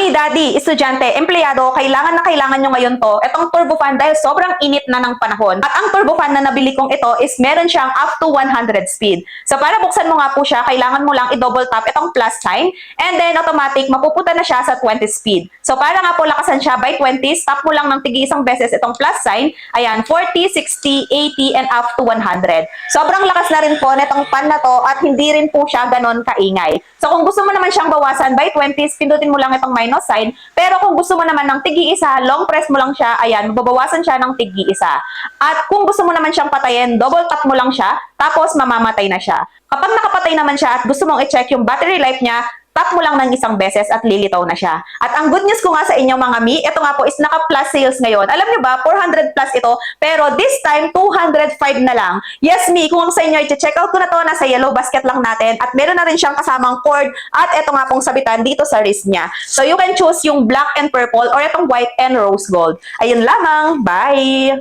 Mommy, daddy, estudyante, empleyado, kailangan na kailangan nyo ngayon to, itong turbo fan dahil sobrang init na ng panahon. At ang turbo fan na nabili kong ito is meron siyang up to 100 speed. So para buksan mo nga po siya, kailangan mo lang i-double tap itong plus sign and then automatic mapupunta na siya sa 20 speed. So para nga po lakasan siya by 20, tap mo lang ng tigi isang beses itong plus sign. Ayan, 40, 60, 80, and up to 100. Sobrang lakas na rin po netong fan na to at hindi rin po siya ganon kaingay. So kung gusto mo naman siyang bawasan by 20, pindutin mo lang itong minus sign. Pero kung gusto mo naman ng tigi isa, long press mo lang siya, ayan, mababawasan siya ng tigi isa. At kung gusto mo naman siyang patayin, double tap mo lang siya, tapos mamamatay na siya. Kapag nakapatay naman siya at gusto mong i-check yung battery life niya, tap mo lang ng isang beses at lilitaw na siya. At ang good news ko nga sa inyo mga mi, ito nga po is naka-plus sales ngayon. Alam niyo ba, 400 plus ito, pero this time, 205 na lang. Yes mi, kung sa inyo, i-check out ko na to, nasa yellow basket lang natin, at meron na rin siyang kasamang cord, at ito nga pong sabitan dito sa wrist niya. So you can choose yung black and purple, or itong white and rose gold. Ayun lamang, bye!